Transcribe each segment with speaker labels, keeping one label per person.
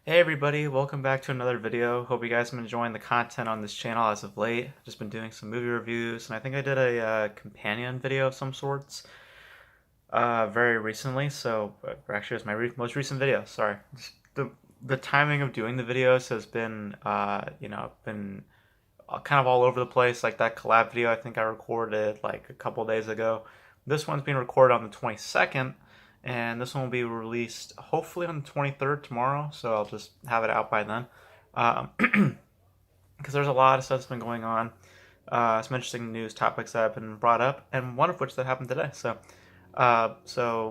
Speaker 1: Hey everybody, welcome back to another video. Hope you guys have been enjoying the content on this channel as of late. I've just been doing some movie reviews, and I think I did a companion video of some sorts very recently. Or actually, it was my most recent video. Sorry, the timing of doing the videos has been been kind of all over the place. Like that collab video, I think I recorded like a couple days ago. This one's being recorded on the 22nd, and this one will be released hopefully on the 23rd tomorrow. So I'll just have it out by then, because there's a lot of stuff that's been going on. Some interesting news topics that have been brought up, and one of which that happened today. So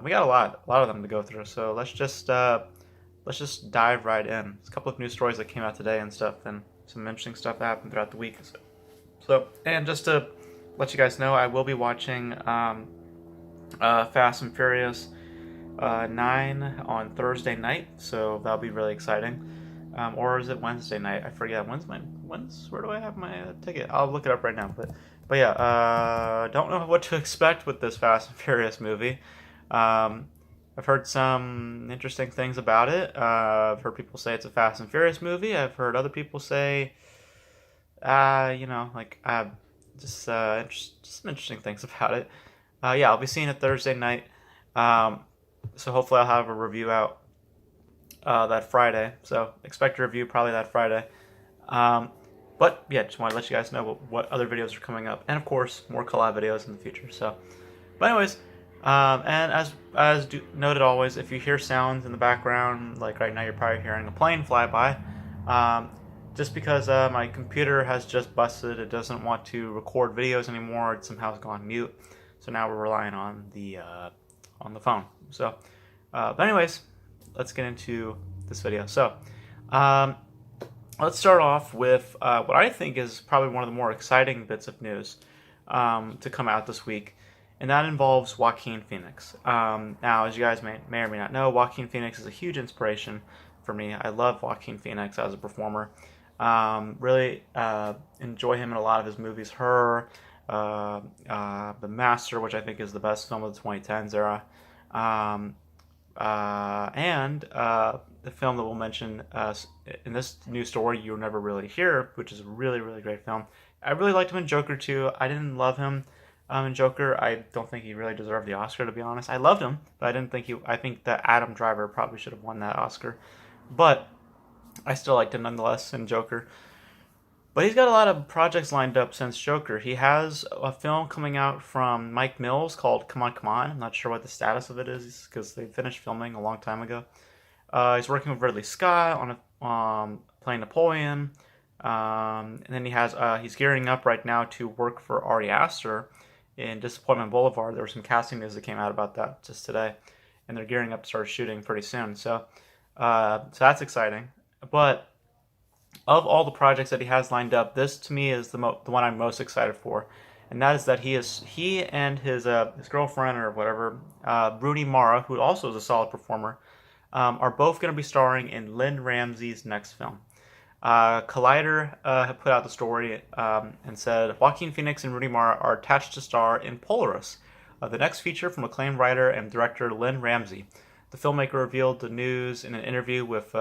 Speaker 1: we got a lot of them to go through. So let's just dive right in. There's a couple of news stories that came out today and stuff, and some interesting stuff that happened throughout the week. And just to let you guys know, I will be watching Fast and Furious 9 on Thursday night, so that'll be really exciting. Or is it Wednesday night? I forget. Where do I have my ticket? I'll look it up right now. But yeah, don't know what to expect with this Fast and Furious movie. I've heard some interesting things about it. I've heard people say it's a Fast and Furious movie. I've heard other people say, just some interesting things about it. Yeah, I'll be seeing it Thursday night. So hopefully I'll have a review out that Friday. So expect a review probably that Friday. But yeah, just want to let you guys know what other videos are coming up, and of course more collab videos in the future. But anyways, and as noted always, if you hear sounds in the background, like right now, you're probably hearing a plane fly by. Just because my computer has just busted, it doesn't want to record videos anymore. It somehow has gone mute, so now we're relying on the phone. But anyways, let's get into this video. Let's start off with what I think is probably one of the more exciting bits of news to come out this week, and that involves Joaquin Phoenix. Now, as you guys may or may not know, Joaquin Phoenix is a huge inspiration for me. I love Joaquin Phoenix as a performer. Really enjoy him in a lot of his movies. Her, The Master, which I think is the best film of the 2010s era. And the film that we'll mention in this news story, You'll Never Really Hear, which is a really, really great film. I really liked him in Joker too. I didn't love him in Joker. I don't think he really deserved the Oscar, to be honest. I loved him, but I didn't think I think that Adam Driver probably should have won that Oscar. But I still liked him nonetheless in Joker. But he's got a lot of projects lined up since Joker. He has a film coming out from Mike Mills called Come On, Come On. I'm not sure what the status of it is because they finished filming a long time ago. He's working with Ridley Scott on playing Napoleon. And then he's gearing up right now to work for Ari Aster in Disappointment Boulevard. There was some casting news that came out about that just today. And they're gearing up to start shooting pretty soon. So that's exciting. But of all the projects that he has lined up, this to me is the one I'm most excited for, and that is that he and his girlfriend or whatever, Rooney Mara, who also is a solid performer, are both going to be starring in Lynne Ramsay's next film. Collider have put out the story and said Joaquin Phoenix and Rooney Mara are attached to star in Polaris, the next feature from acclaimed writer and director Lynne Ramsay. The filmmaker revealed the news in an interview with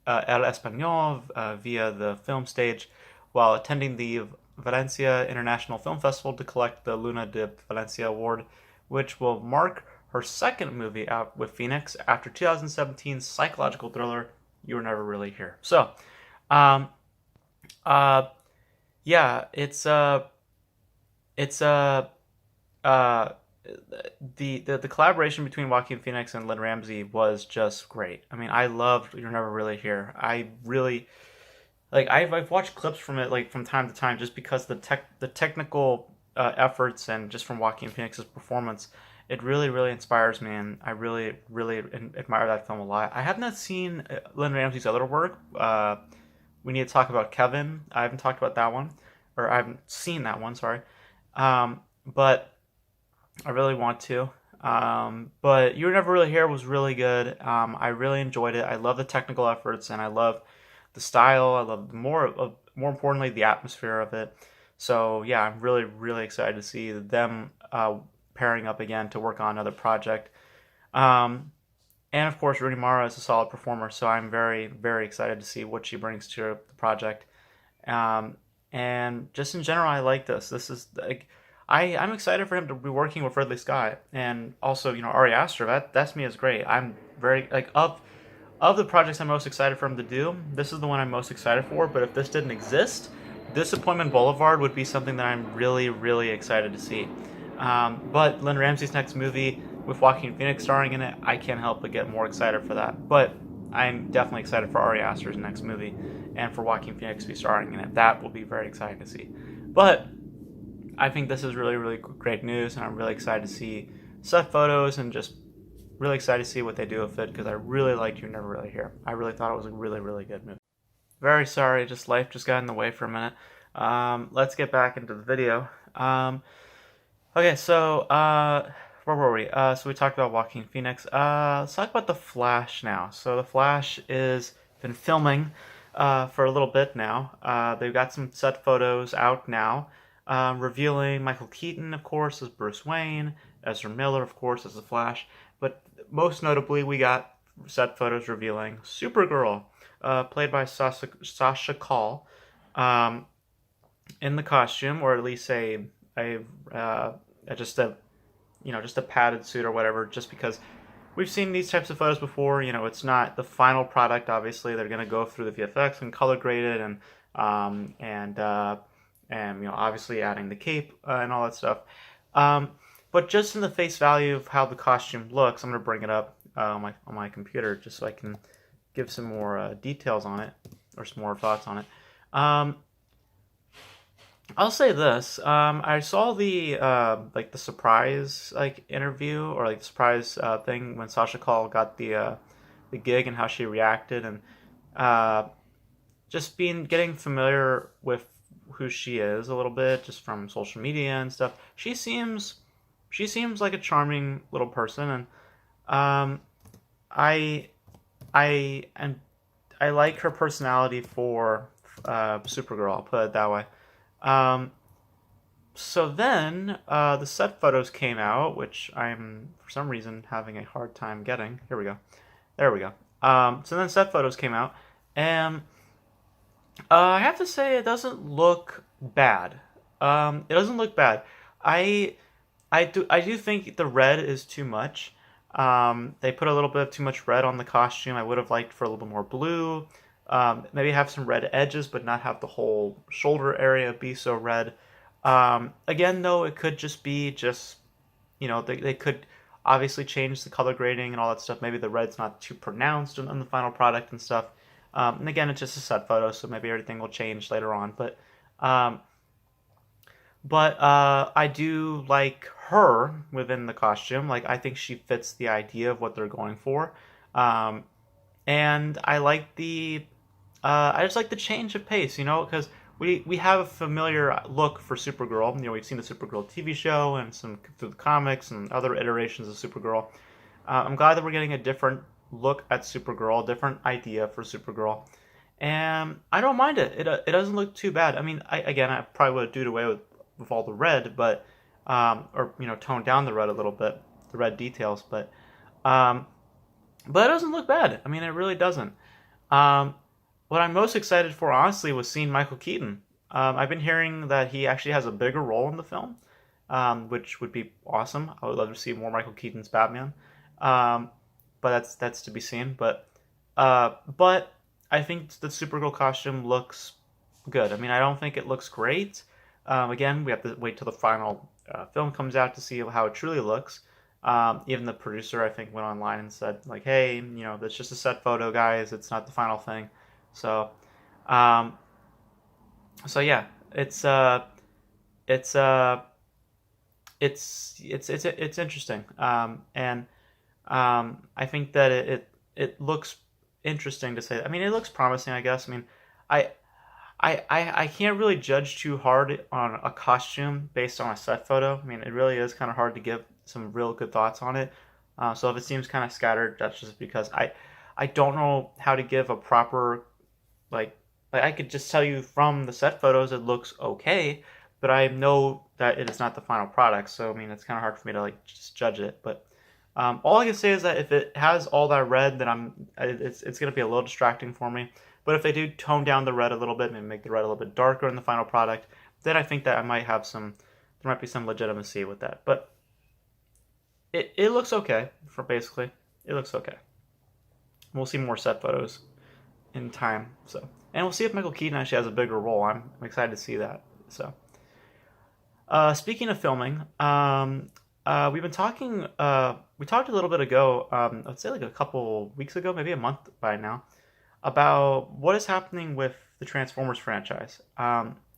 Speaker 1: El Español via the film stage while attending the Valencia International Film Festival to collect the Luna de Valencia Award, which will mark her second movie out with Phoenix after 2017's psychological thriller You Were Never Really Here. Yeah, the collaboration between Joaquin Phoenix and Lynne Ramsay was just great. I mean, I loved You're Never Really Here. I really I've watched clips from it like from time to time just because the technical efforts and just from Joaquin Phoenix's performance, it really really inspires me, and I really really admire that film a lot. I have not seen Lynne Ramsay's other work. We need to talk about Kevin. I haven't talked about that one, or I haven't seen that one. Sorry, but I really want to. But You Were Never Really Here was really good. I really enjoyed it. I love the technical efforts, and I love the style. I love more importantly the atmosphere of it. So yeah, I'm really really excited to see them pairing up again to work on another project. And of course, Rooney Mara is a solid performer, so I'm very, very excited to see what she brings to the project. Um, and just in general, I like this. This is like, I'm excited for him to be working with Ridley Scott, and also Ari Aster. That's me is great. I'm very like of the projects I'm most excited for him to do. This is the one I'm most excited for. But if this didn't exist, Disappointment Boulevard would be something that I'm really, really excited to see. But Lynne Ramsay's next movie with Joaquin Phoenix starring in it, I can't help but get more excited for that. But I'm definitely excited for Ari Aster's next movie and for Joaquin Phoenix to be starring in it. That will be very exciting to see. But I think this is really, really great news, and I'm really excited to see set photos and just really excited to see what they do with it because I really liked You Never Really Here. I really thought it was a really, really good movie. Very sorry, just life just got in the way for a minute. Let's get back into the video. Okay, so where were we? So we talked about Joaquin Phoenix. Let's talk about The Flash now. So The Flash is been filming for a little bit now. They've got some set photos out now, revealing Michael Keaton, of course, as Bruce Wayne, Ezra Miller, of course, as The Flash. But most notably, we got set photos revealing Supergirl, played by Sasha Call, in the costume, or at least just a just a padded suit or whatever. Just because we've seen these types of photos before, it's not the final product. Obviously, they're going to go through the VFX and color grade it, and obviously adding the cape and all that stuff. But just in the face value of how the costume looks, I'm going to bring it up on my computer just so I can give some more details on it, or some more thoughts on it. I'll say this: I saw the the surprise interview, or the surprise thing when Sasha Call got the gig, and how she reacted, and just getting familiar with who she is a little bit, just from social media and stuff. She seems like a charming little person, and I like her personality for Supergirl. I'll put it that way. So then the set photos came out, which I'm for some reason having a hard time getting. Here we go. There we go. So then set photos came out, and I have to say it doesn't look bad. It doesn't look bad. I do think the red is too much. They put a little bit of too much red on the costume. I would have liked for a little bit more blue. Maybe have some red edges, but not have the whole shoulder area be so red. Again, though, it could just be they could obviously change the color grading and all that stuff. Maybe the red's not too pronounced in the final product and stuff. And again, it's just a set photo, so maybe everything will change later on. But I do like her within the costume. I think she fits the idea of what they're going for. And I like I just like the change of pace, because we have a familiar look for Supergirl. We've seen the Supergirl TV show and some through the comics and other iterations of Supergirl. I'm glad that we're getting a different look at Supergirl, a different idea for Supergirl. And I don't mind it. It doesn't look too bad. I mean, I probably would have done away with all the red, but or tone down the red a little bit, the red details, but it doesn't look bad. I mean, it really doesn't. What I'm most excited for, honestly, was seeing Michael Keaton. I've been hearing that he actually has a bigger role in the film, which would be awesome. I would love to see more Michael Keaton's Batman, but that's to be seen. But I think the Supergirl costume looks good. I mean, I don't think it looks great. Again, we have to wait till the final film comes out to see how it truly looks. Even the producer, I think, went online and said, hey, that's just a set photo, guys. It's not the final thing. So yeah, it's interesting. And I think that it looks interesting to say. I mean, it looks promising, I guess. I mean, I can't really judge too hard on a costume based on a set photo. I mean, it really is kind of hard to give some real good thoughts on it. So if it seems kind of scattered, that's just because I don't know how to give a proper, I could just tell you from the set photos it looks okay, but I know that it is not the final product. So I mean, it's kind of hard for me to just judge it. But All I can say is that if it has all that red, then it's going to be a little distracting for me. But if they do tone down the red a little bit, maybe make the red a little bit darker in the final product, then I think that there might be some legitimacy with that. But it looks okay for basically. It looks okay. We'll see more set photos in time. So, and we'll see if Michael Keaton actually has a bigger role. I'm excited to see that. So, speaking of filming, we've been talking. We talked a little bit ago. I'd say like a couple weeks ago, maybe a month by now, about what is happening with the Transformers franchise.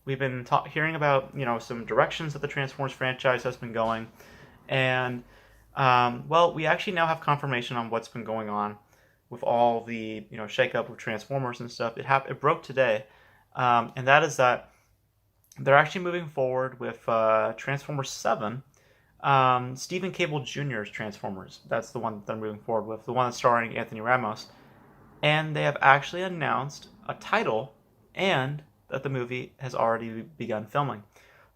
Speaker 1: We've been hearing about some directions that the Transformers franchise has been going, and well, we actually now have confirmation on what's been going on with all the shakeup with Transformers and stuff. It broke today, and that is that they're actually moving forward with Transformers 7. Stephen Cable Jr.'s Transformers. That's the one that they're moving forward with, the one that's starring Anthony Ramos. And they have actually announced a title and that the movie has already begun filming.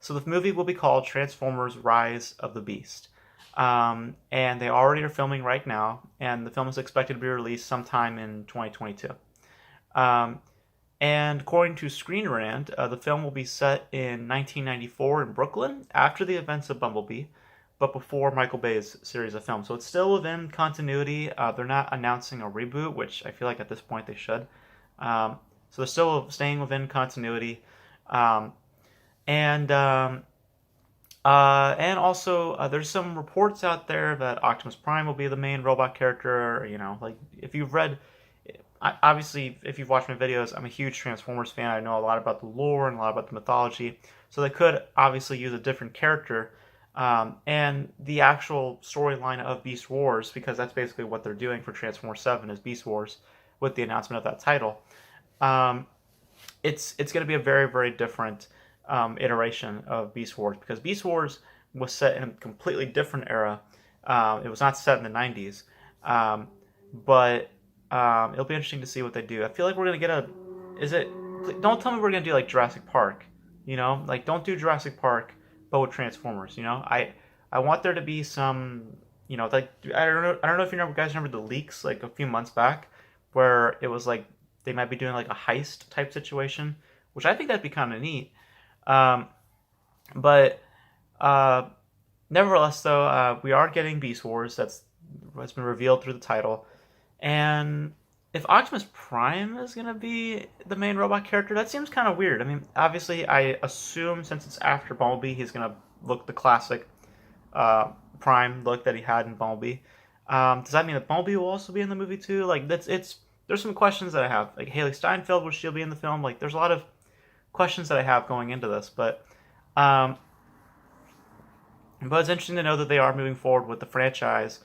Speaker 1: So the movie will be called Transformers Rise of the Beast. And they already are filming right now, and the film is expected to be released sometime in 2022. And according to Screen Rant, the film will be set in 1994 in Brooklyn after the events of Bumblebee, but before Michael Bay's series of films. So it's still within continuity. They're not announcing a reboot, which I feel like at this point they should. So they're still staying within continuity. And also there's some reports out there that Optimus Prime will be the main robot character. Like if you've read, obviously if you've watched my videos, I'm a huge Transformers fan. I know a lot about the lore and a lot about the mythology. So they could obviously use a different character. And the actual storyline of Beast Wars, because that's basically what they're doing for Transformers 7 is Beast Wars with the announcement of that title. It's going to be a very, very different iteration of Beast Wars, because Beast Wars was set in a completely different era. It was not set in the 90s. But it'll be interesting to see what they do. I feel like we're going to get don't tell me we're going to do like Jurassic Park, like don't do Jurassic Park but with Transformers. I want there to be some, like I don't know if you guys remember the leaks like a few months back where it was like they might be doing like a heist type situation, which I think that'd be kind of neat. But nevertheless, though, we are getting Beast Wars. That's been revealed through the title, and if Optimus Prime is going to be the main robot character, that seems kind of weird. I mean, obviously, I assume since it's after Bumblebee, he's going to look the classic Prime look that he had in Bumblebee. Does that mean that Bumblebee will also be in the movie too? Like, there's some questions that I have. Like, Haley Steinfeld, will she be in the film? Like, there's a lot of questions that I have going into this. But it's interesting to know that they are moving forward with the franchise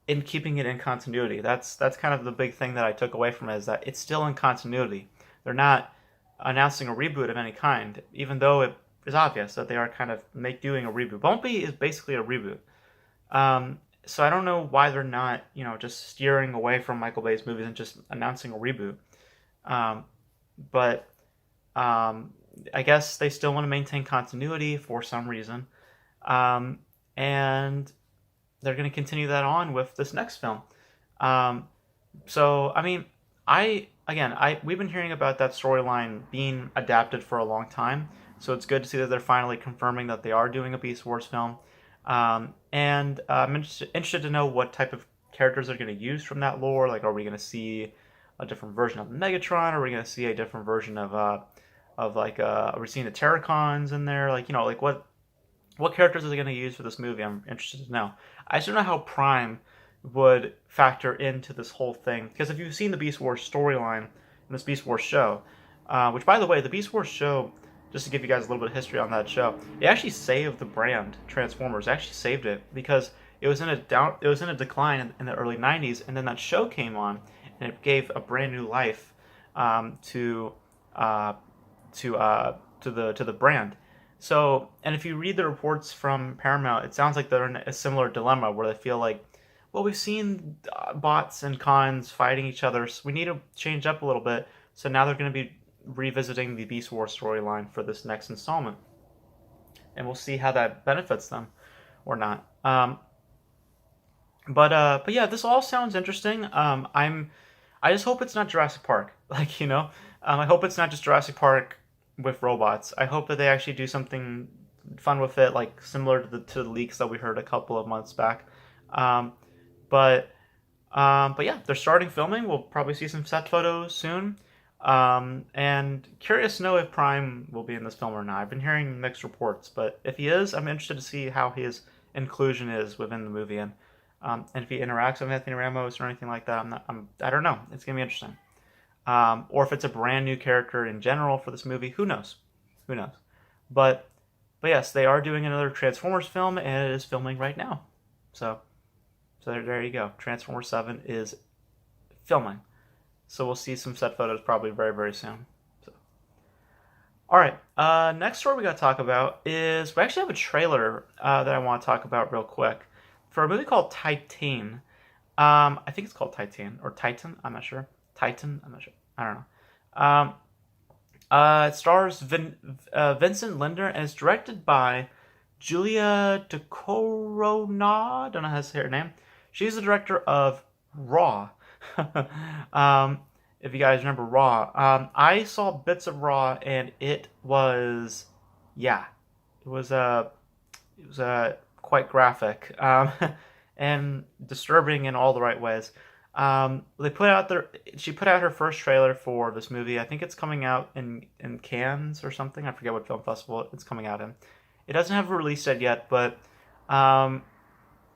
Speaker 1: in keeping it in continuity. That's kind of the big thing that I took away from it, is that it's still in continuity. They're not announcing a reboot of any kind, even though it is obvious that they are kind of doing a reboot. Bumblebee is basically a reboot. So I don't know why they're not, just steering away from Michael Bay's movies and just announcing a reboot. But I guess they still want to maintain continuity for some reason. And they're going to continue that on with this next film. So, I mean, we've been hearing about that storyline being adapted for a long time. So it's good to see that they're finally confirming that they are doing a Beast Wars film. And I'm interested to know what type of characters they're going to use from that lore. Like, are we going to see a different version of Megatron? Are we going to see a different version of are we seeing the Terracons in there? Like, like what characters are they going to use for this movie? I'm interested to know. I just don't know how Prime would factor into this whole thing. Because if you've seen the Beast Wars storyline in this Beast Wars show, which, by the way, the Beast Wars show, just to give you guys a little bit of history on that show, it actually saved the brand Transformers. It actually saved it because it was in a decline in the early 90s, and then that show came on, and it gave a brand new life to the brand. So, and if you read the reports from Paramount, it sounds like they're in a similar dilemma where they feel like, well, we've seen bots and cons fighting each other, so we need to change up a little bit. So now they're going to be revisiting the Beast Wars storyline for this next installment. And we'll see how that benefits them or not. But yeah, this all sounds interesting. I just hope it's not Jurassic Park. Like, I hope it's not just Jurassic Park with robots. I hope that they actually do something fun with it, like similar to the leaks that we heard a couple of months back. Um, but but yeah, they're starting filming. We'll probably see some set photos soon. And curious to know if Prime will be in this film or not. I've been hearing mixed reports, but if he is, I'm interested to see how his inclusion is within the movie, and if he interacts with Anthony Ramos or anything like that. I don't know. It's gonna be interesting. Or if it's a brand new character in general for this movie. Who knows? Who knows? But but yes, they are doing another Transformers film, and it is filming right now. So there you go. Transformers 7 is filming. So we'll see some set photos probably very, very soon. So, all right. Next story we got to talk about is we actually have a trailer that I want to talk about real quick for a movie called Titane. I think it's called Titane or Titan. I'm not sure. Titan. I'm not sure. I don't know. It stars Vincent Linder and is directed by Julia Ducournau. Don't know how to say her name. She's the director of Raw. um, if you guys remember Raw, I saw bits of Raw and it was, yeah, it was quite graphic, and disturbing in all the right ways. They put out their She put out her first trailer for this movie. I think it's coming out in Cannes or something. I forget what film festival it's coming out in. It doesn't have a release date yet, but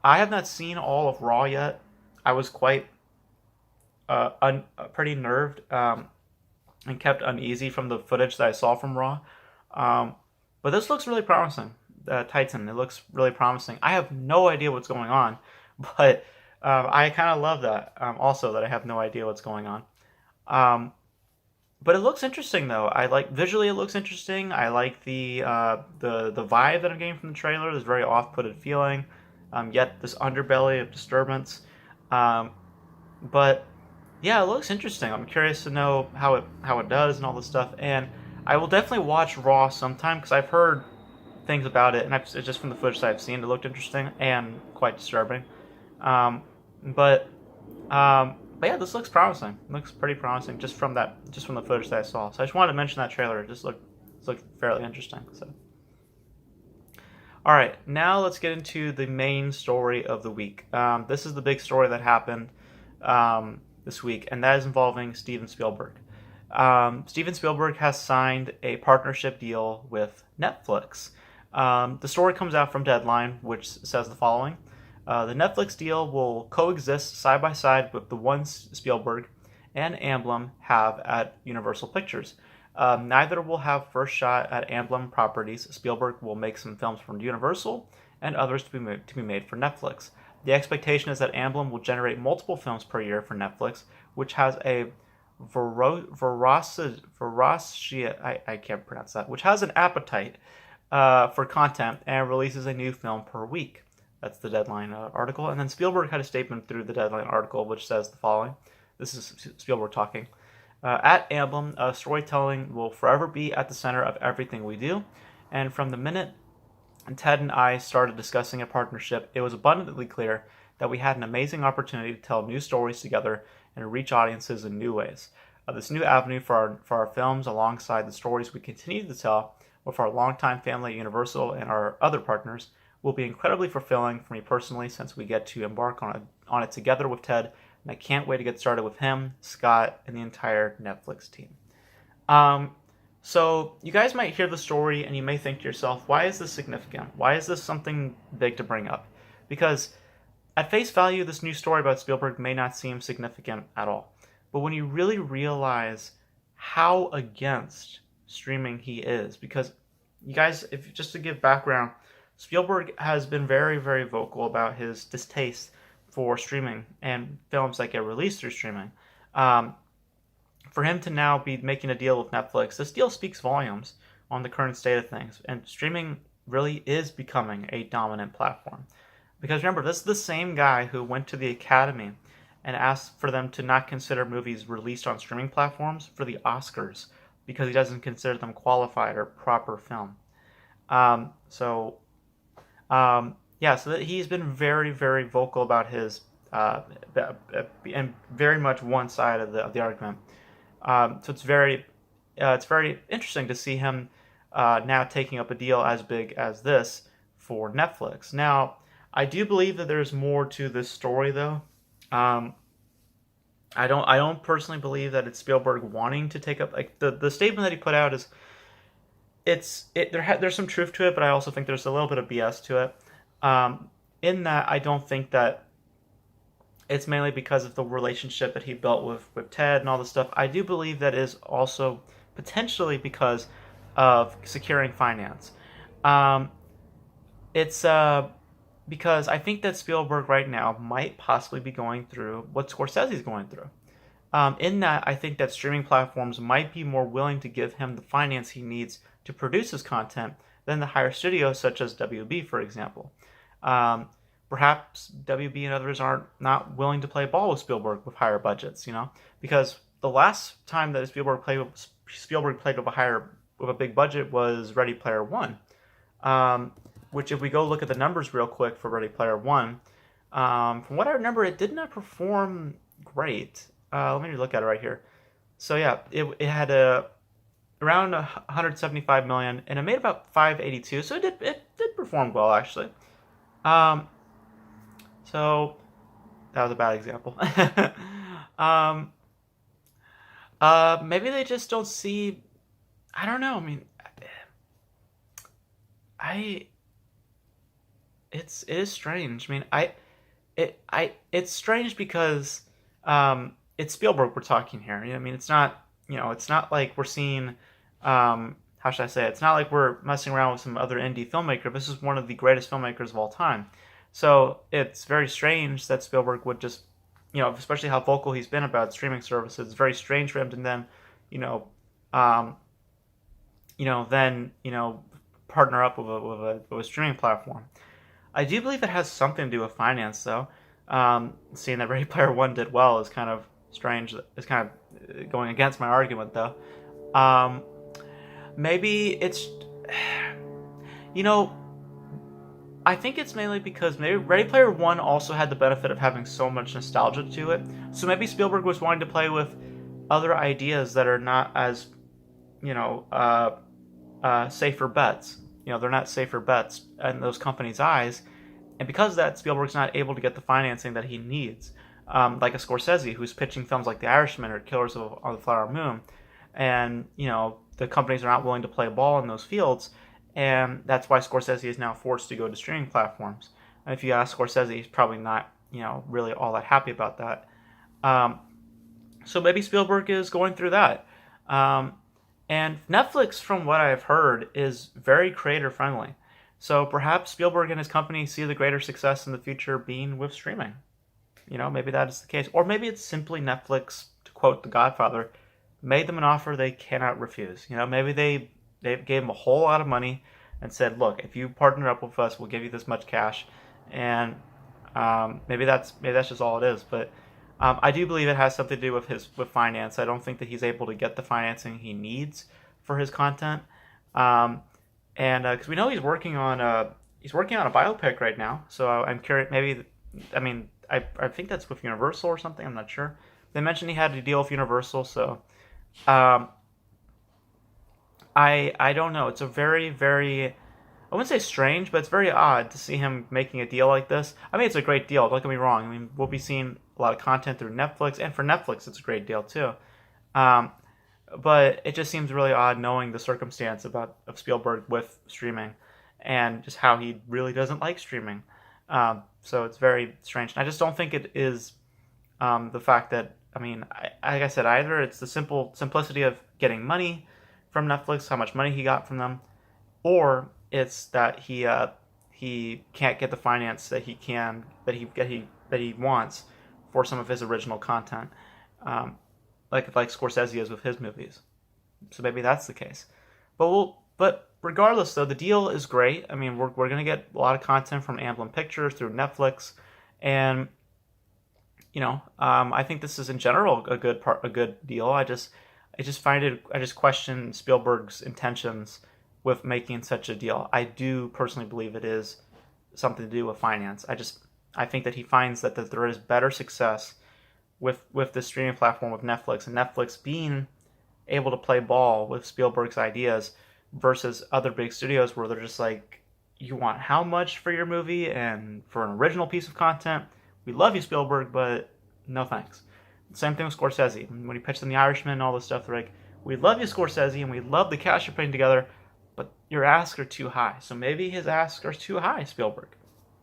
Speaker 1: I have not seen all of Raw yet. I was quite pretty nerved, and kept uneasy from the footage that I saw from Raw. But this looks really promising. Titan, it looks really promising. I have no idea what's going on, but I kind of love that. Also, that I have no idea what's going on. But it looks interesting though. I like visually, it looks interesting. I like the vibe that I'm getting from the trailer. This very off-putted feeling, yet this underbelly of disturbance. Um, but yeah, it looks interesting. I'm curious to know how it does and all this stuff. And I will definitely watch Raw sometime because I've heard things about it, and just from the footage that I've seen, it looked interesting and quite disturbing. Um, but but yeah, this looks promising. It looks pretty promising just from the footage that I saw. So I just wanted to mention that trailer. It just looked fairly interesting. So all right, now let's get into the main story of the week. This is the big story that happened this week, and that is involving Steven Spielberg. Steven Spielberg has signed a partnership deal with Netflix. The story comes out from Deadline, which says the following. The Netflix deal will coexist side by side with the ones Spielberg and Amblin have at Universal Pictures. Neither will have first shot at Amblin properties. Spielberg will make some films for Universal and others to be made for Netflix. The expectation is that Amblin will generate multiple films per year for Netflix, which has a I can't pronounce that, which has an appetite for content and releases a new film per week. That's the Deadline article. And then Spielberg had a statement through the Deadline article which says the following. This is Spielberg talking. At Amblin, storytelling will forever be at the center of everything we do. And from the minute Ted and I started discussing a partnership, it was abundantly clear that we had an amazing opportunity to tell new stories together and reach audiences in new ways. This new avenue for our films, alongside the stories we continue to tell with our longtime family at Universal and our other partners, will be incredibly fulfilling for me personally, since we get to embark on it together with Ted, and I can't wait to get started with him, Scott, and the entire Netflix team. So you guys might hear the story and you may think to yourself, why is this significant? Why is this something big to bring up? Because at face value, this new story about Spielberg may not seem significant at all. But when you really realize how against streaming he is, because you guys, if just to give background, Spielberg has been very, very vocal about his distaste for streaming and films that get released through streaming. For him to now be making a deal with Netflix, this deal speaks volumes on the current state of things. And streaming really is becoming a dominant platform. Because remember, this is the same guy who went to the Academy and asked for them to not consider movies released on streaming platforms for the Oscars because he doesn't consider them qualified or proper film. So that he's been very, very vocal about his and very much one side of the argument. So it's very interesting to see him now taking up a deal as big as this for Netflix. Now, I do believe that there's more to this story, though. Um, I don't personally believe that it's Spielberg wanting to take up like the statement that he put out is there's some truth to it, but I also think there's a little bit of BS to it. In that, I don't think that it's mainly because of the relationship that he built with Ted and all this stuff. I do believe that is also potentially because of securing finance. Um, it's because I think that Spielberg right now might possibly be going through what Scorsese's going through. In that, I think that streaming platforms might be more willing to give him the finance he needs to produce his content than the higher studios such as WB, for example. Um, Perhaps WB and others aren't not willing to play ball with Spielberg with higher budgets, because the last time that Spielberg played with a big budget was Ready Player One, which if we go look at the numbers real quick for Ready Player One, from what I remember, it did not perform great. Let me look at it right here. So yeah, it had around 175 million, and it made about 582. So it did perform well actually. Um, so that was a bad example. um, Maybe they just don't see. I don't know. I mean, I it is strange. I mean, it's strange because it's Spielberg we're talking here. I mean, it's not like we're seeing how should I say it? It's not like we're messing around with some other indie filmmaker. This is one of the greatest filmmakers of all time. So it's very strange that Spielberg would just, especially how vocal he's been about streaming services. It's very strange for him to then, you know, um, partner up with a streaming platform. I do believe it has something to do with finance, though. Seeing that Ready Player One did well is kind of strange. It's kind of going against my argument, though. Um, Maybe it's, you know, I think it's mainly because maybe Ready Player One also had the benefit of having so much nostalgia to it. So maybe Spielberg was wanting to play with other ideas that are not as, you know, safer bets. They're not safer bets in those companies' eyes. And because of that, Spielberg's not able to get the financing that he needs. Like a Scorsese, who's pitching films like The Irishman or Killers of the Flower Moon. And, the companies are not willing to play ball in those fields. And that's why Scorsese is now forced to go to streaming platforms. And if you ask Scorsese, he's probably not, really all that happy about that. Um, so maybe Spielberg is going through that. And Netflix, from what I've heard, is very creator friendly. So perhaps Spielberg and his company see the greater success in the future being with streaming. Maybe that is the case. Or maybe it's simply Netflix, to quote The Godfather, made them an offer they cannot refuse. Maybe they gave them a whole lot of money and said, look, if you partner up with us, we'll give you this much cash. And maybe that's just all it is. But I do believe it has something to do with finance. I don't think that he's able to get the financing he needs for his content. And because we know he's working on a biopic right now. So I'm curious. Maybe, I mean, I think that's with Universal or something. I'm not sure. They mentioned he had a deal with Universal, so um, I don't know. It's a very, very, I wouldn't say strange, but it's very odd to see him making a deal like this. I mean, it's a great deal. Don't get me wrong. I mean, we'll be seeing a lot of content through Netflix, and for Netflix, it's a great deal too. Um, but it just seems really odd knowing the circumstance of Spielberg with streaming, and just how he really doesn't like streaming. So it's very strange. And I just don't think it is the fact that, I mean, like I said, either it's the simplicity of getting money from Netflix, how much money he got from them, or it's that he can't get the finance that he wants for some of his original content, like Scorsese is with his movies. So maybe that's the case. But regardless, though, the deal is great. I mean, we're gonna get a lot of content from Amblin Pictures through Netflix, and I think this is in general a good deal. I just question Spielberg's intentions with making such a deal. I do personally believe it is something to do with finance. I think that he finds that there is better success with the streaming platform with Netflix, and Netflix being able to play ball with Spielberg's ideas versus other big studios where they're just like, you want how much for your movie and for an original piece of content? We love you, Spielberg, but no thanks. Same thing with Scorsese. When he pitched them The Irishman and all this stuff, they're like, we love you, Scorsese, and we love the cast you're putting together, but your asks are too high. So maybe his asks are too high, Spielberg.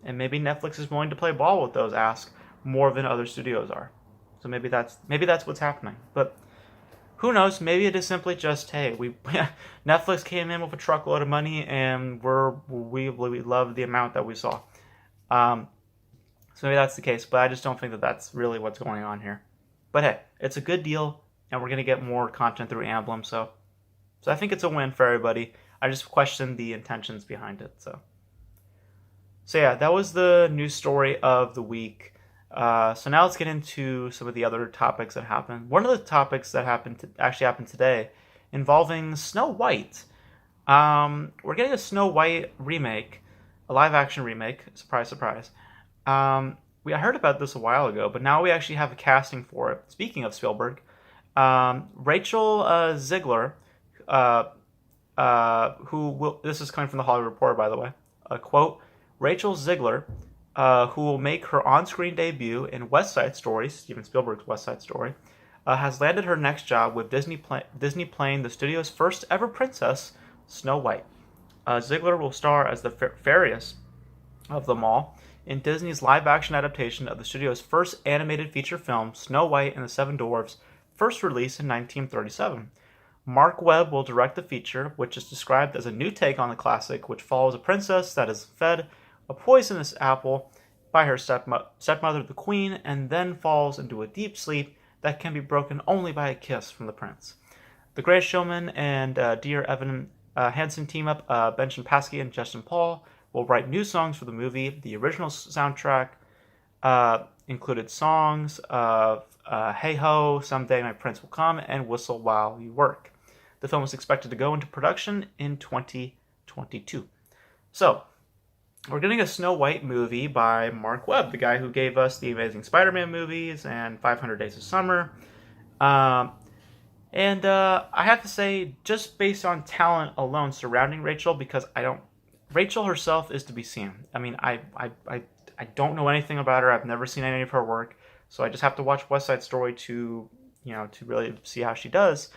Speaker 1: And maybe Netflix is willing to play ball with those asks more than other studios are. So maybe that's what's happening. But who knows? Maybe it is simply just, hey, we Netflix came in with a truckload of money and we love the amount that we saw. So maybe that's the case, but I just don't think that that's really what's going on here. But hey, it's a good deal, and we're gonna get more content through Amblin, so I think it's a win for everybody. I just question the intentions behind it. So yeah, that was the news story of the week. So now let's get into some of the other topics that happened. One of the topics that actually happened today involving Snow White. We're getting a Snow White remake, a live-action remake. Surprise, surprise. I heard about this a while ago, but now we actually have a casting for it. Speaking of Spielberg, Rachel Ziegler, this is coming from the Hollywood Reporter, by the way. Quote, Rachel Ziegler, who will make her on-screen debut in West Side Story, Steven Spielberg's West Side Story, has landed her next job with Disney playing the studio's first ever princess, Snow White. Ziegler will star as the fairest of them all in Disney's live-action adaptation of the studio's first animated feature film, Snow White and the Seven Dwarfs, first released in 1937. Mark Webb will direct the feature, which is described as a new take on the classic, which follows a princess that is fed a poisonous apple by her stepmother, the queen, and then falls into a deep sleep that can be broken only by a kiss from the prince. The Greatest Showman and Dear Evan Hansen team up, Benjamin Pasky and Justin Paul, will write new songs for the movie. The original soundtrack included songs of Hey Ho, Someday My Prince Will Come, and Whistle While You Work. The film is expected to go into production in 2022. So, we're getting a Snow White movie by Mark Webb, the guy who gave us the Amazing Spider-Man movies and 500 Days of Summer. And I have to say, just based on talent alone surrounding Rachel, because Rachel herself is to be seen. I mean, I don't know anything about her. I've never seen any of her work, so I just have to watch West Side Story to really see how she does.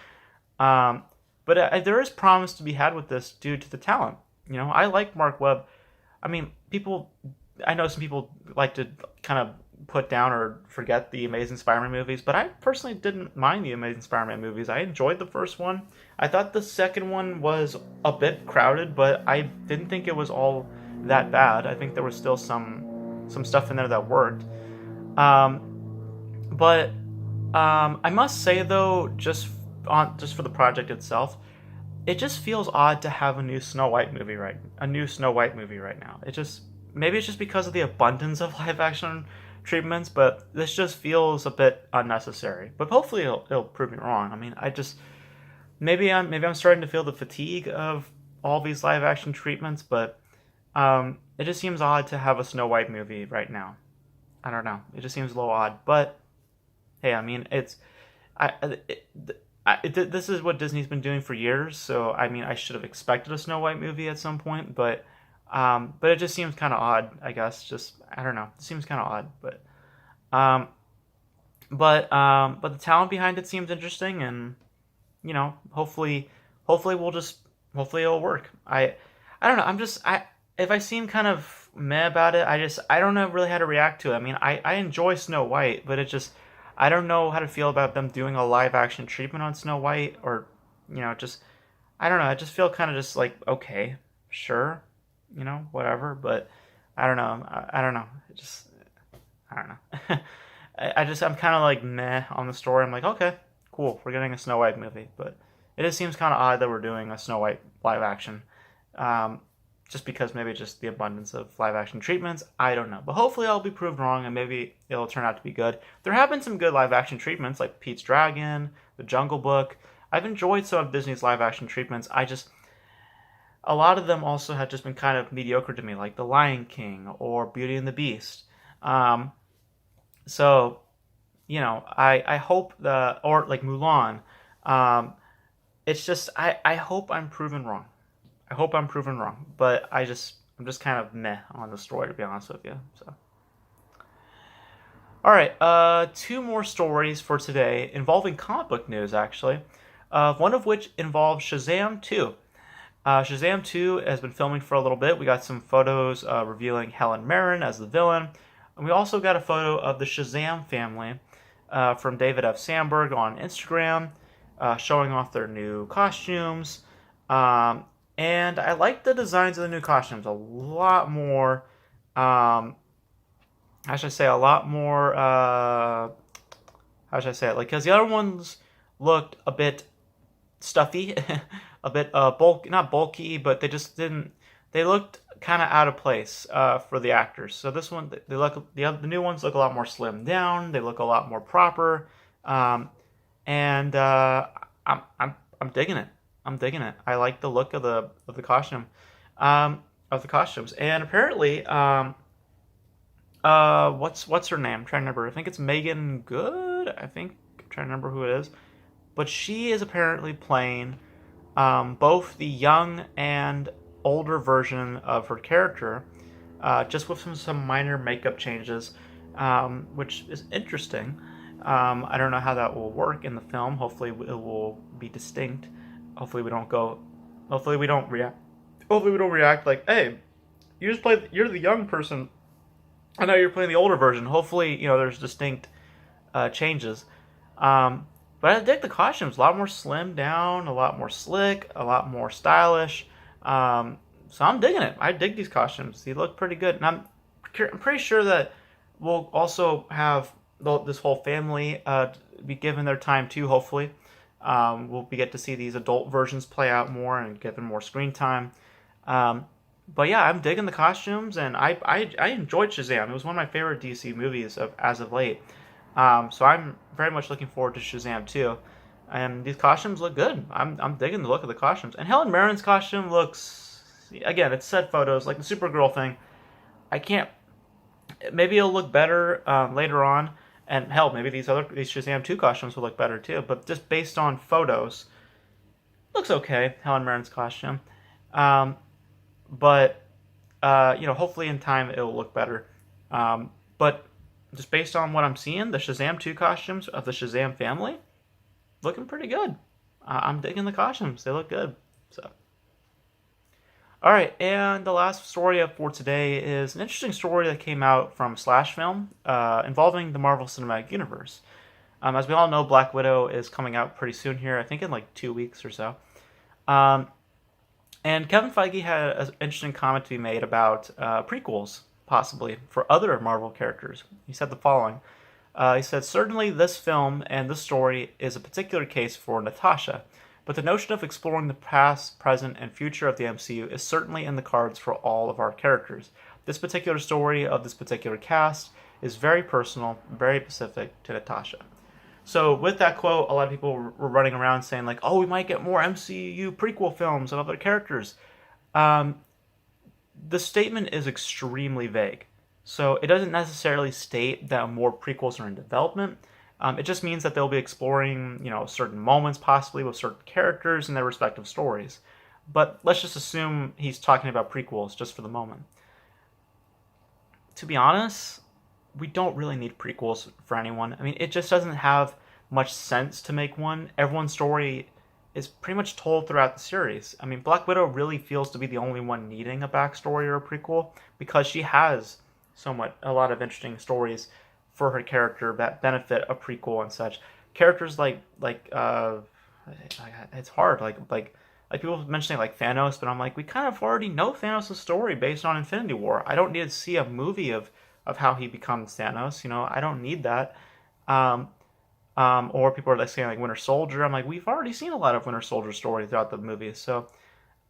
Speaker 1: But there is promise to be had with this due to the talent. I like Mark Webb. I mean, I know some people like to kind of put down or forget the Amazing Spider-Man movies, but I personally didn't mind the Amazing Spider-Man movies. I enjoyed the first one. I thought the second one was a bit crowded, but I didn't think it was all that bad. I think there was still some stuff in there that worked. But I must say though, just for the project itself, it just feels odd to have a new Snow White movie right now. Maybe it's just because of the abundance of live action treatments, but this just feels a bit unnecessary. But hopefully it'll prove me wrong. I mean, maybe I'm starting to feel the fatigue of all these live action treatments, but it just seems odd to have a Snow White movie right now. I don't know. It just seems a little odd, but hey, I mean, this is what Disney's been doing for years, so I mean, I should have expected a Snow White movie at some point, but it just seems kind of odd, I guess. I don't know. It seems kind of odd, but the talent behind it seems interesting, and hopefully it'll work. I don't know. If I seem kind of meh about it, I don't know really how to react to it. I mean, I enjoy Snow White, but I don't know how to feel about them doing a live action treatment on Snow White, or I don't know. I just feel kind of just like, okay, sure, whatever. But I don't know. I don't know. I don't know. I'm kind of like meh on the story. I'm like, okay, cool, we're getting a Snow White movie, but it just seems kind of odd that we're doing a Snow White live action. Just because maybe just the abundance of live action treatments. I don't know. But hopefully I'll be proved wrong and maybe it'll turn out to be good. There have been some good live action treatments like Pete's Dragon, The Jungle Book. I've enjoyed some of Disney's live action treatments. A lot of them also have just been kind of mediocre to me, like The Lion King or Beauty and the Beast. Um, so I hope or like Mulan. Um, it's just I hope I'm proven wrong. I hope I'm proven wrong, but I'm just kind of meh on the story, to be honest with you. So, all right, two more stories for today involving comic book news, actually. One of which involves Shazam 2. Shazam 2 has been filming for a little bit. We got some photos revealing Helen Mirren as the villain. And we also got a photo of the Shazam family from David F. Sandberg on Instagram, showing off their new costumes. Um, and I like the designs of the new costumes a lot more. How should I say? A lot more. How should I say it? Like, because the other ones looked a bit stuffy, a bit not bulky, but they just didn't. They looked kind of out of place for the actors. So this one, the new ones look a lot more slimmed down. They look a lot more proper, um, and I'm digging it. I'm digging it. I like the look of the costume, of the costumes, and apparently, what's her name? I'm trying to remember. I think it's Megan Good. I'm trying to remember who it is, but she is apparently playing both the young and older version of her character, just with some minor makeup changes, which is interesting. I don't know how that will work in the film. Hopefully, it will be distinct. Hopefully, we don't go. Hopefully, we don't react. Hopefully, we don't react like, "Hey, You're the young person. I know you're playing the older version." Hopefully, there's distinct changes. But I dig the costumes. A lot more slimmed down, a lot more slick, a lot more stylish. So I'm digging it. I dig these costumes. They look pretty good. And I'm pretty sure that we'll also have this whole family be given their time too, hopefully. We'll get to see these adult versions play out more and given more screen time. But yeah, I'm digging the costumes, and I enjoyed Shazam. It was one of my favorite DC movies as of late. So I'm very much looking forward to Shazam 2. And these costumes look good. I'm digging the look of the costumes. And Helen Mirren's costume looks, again, it's set photos, like the Supergirl thing. I can't, maybe it'll look better later on. And hell, maybe these Shazam 2 costumes will look better too. But just based on photos, looks okay, Helen Mirren's costume. But hopefully in time it'll look better. But just based on what I'm seeing, the Shazam 2 costumes of the Shazam family, looking pretty good. I'm digging the costumes. They look good. So, all right, and the last story up for today is an interesting story that came out from Slash Film involving the Marvel Cinematic Universe. As we all know, Black Widow is coming out pretty soon here, I think in like 2 weeks or so. And Kevin Feige had an interesting comment to be made about prequels, possibly, for other Marvel characters. He said the following. He said, "Certainly this film and this story is a particular case for Natasha, but the notion of exploring the past, present, and future of the MCU is certainly in the cards for all of our characters. This particular story of this particular cast is very personal, very specific to Natasha." So with that quote, a lot of people were running around saying like, "Oh, we might get more MCU prequel films of other characters." The statement is extremely vague. So it doesn't necessarily state that more prequels are in development. It just means that they'll be exploring, certain moments possibly with certain characters and their respective stories. But let's just assume he's talking about prequels just for the moment. To be honest, we don't really need prequels for anyone. I mean, it just doesn't have much sense to make one. Everyone's story is pretty much told throughout the series. I mean, Black Widow really feels to be the only one needing a backstory or a prequel because she has a lot of interesting stories for her character that benefit a prequel and such. Characters it's hard like people mentioning like Thanos, but I'm like, we kind of already know Thanos' story based on Infinity War. I don't need to see a movie of how he becomes Thanos. I don't need that. Or people are like saying like Winter Soldier. I'm like, we've already seen a lot of Winter Soldier story throughout the movies. So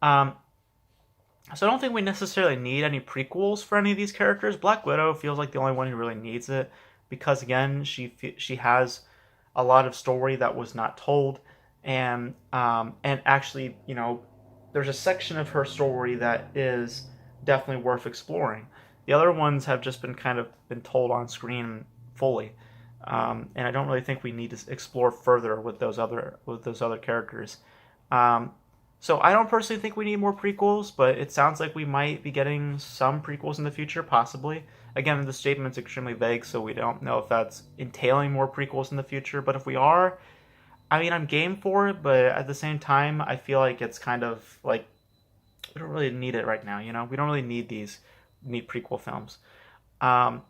Speaker 1: I don't think we necessarily need any prequels for any of these characters. Black Widow feels like the only one who really needs it because again, she has a lot of story that was not told, and actually, there's a section of her story that is definitely worth exploring. The other ones have just been kind of been told on screen fully, and I don't really think we need to explore further with those other characters. Um, so I don't personally think we need more prequels, but it sounds like we might be getting some prequels in the future, possibly. Again, the statement's extremely vague, so we don't know if that's entailing more prequels in the future. But if we are, I mean, I'm game for it, but at the same time, I feel like it's kind of like we don't really need it right now. We don't really need prequel films. Um,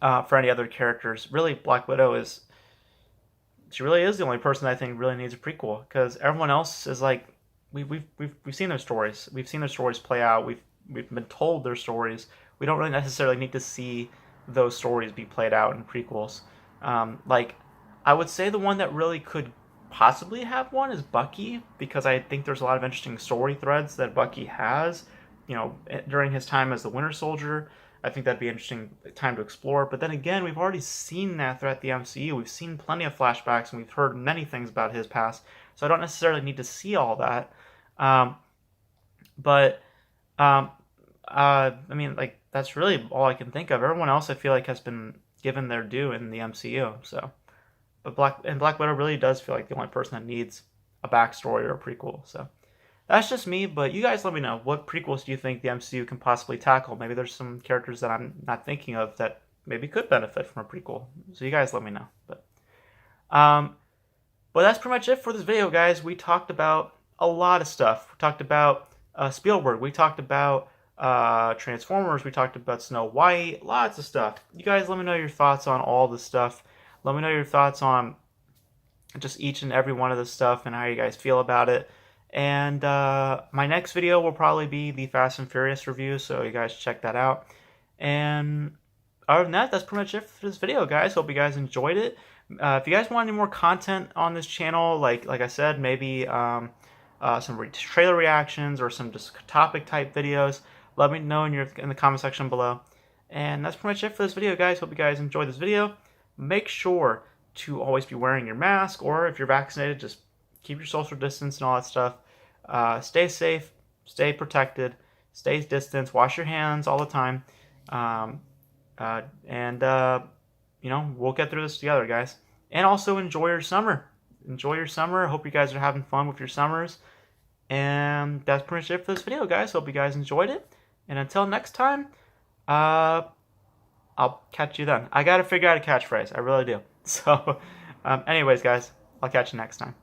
Speaker 1: for any other characters, really, Black Widow is she really is the only person I think really needs a prequel because everyone else is like we've seen their stories. We've seen their stories play out. We've been told their stories. We don't really necessarily need to see those stories be played out in prequels. Like I would say the one that really could possibly have one is Bucky because I think there's a lot of interesting story threads that Bucky has. During his time as the Winter Soldier, I think that'd be an interesting time to explore. But then again, we've already seen that throughout the MCU. We've seen plenty of flashbacks and we've heard many things about his past. So I don't necessarily need to see all that. Um, but I mean, like that's really all I can think of. Everyone else, I feel like, has been given their due in the MCU. So, but Black Widow really does feel like the only person that needs a backstory or a prequel. So that's just me. But you guys, let me know what prequels do you think the MCU can possibly tackle. Maybe there's some characters that I'm not thinking of that maybe could benefit from a prequel. So you guys, let me know. Um, but that's pretty much it for this video, guys. We talked about a lot of stuff. We talked about Spielberg. We talked about Transformers. We talked about Snow White. Lots of stuff. You guys, let me know your thoughts on all this stuff. Let me know your thoughts on just each and every one of this stuff and how you guys feel about it. And my next video will probably be the Fast and Furious review, so you guys check that out. And other than that, that's pretty much it for this video, guys. Hope you guys enjoyed it. If you guys want any more content on this channel, like I said, maybe some trailer reactions or some just topic type videos, let me know in the comment section below. And that's pretty much it for this video, guys. Hope you guys enjoyed this video. Make sure to always be wearing your mask, or if you're vaccinated, just keep your social distance and all that stuff. Stay safe, stay protected, stay distant, wash your hands all the time. And we'll get through this together, guys. And also enjoy your summer. Enjoy your summer. I hope you guys are having fun with your summers. And that's pretty much it for this video, guys. Hope you guys enjoyed it. And until next time, I'll catch you then. I gotta figure out a catchphrase. I really do. So, anyways, guys, I'll catch you next time.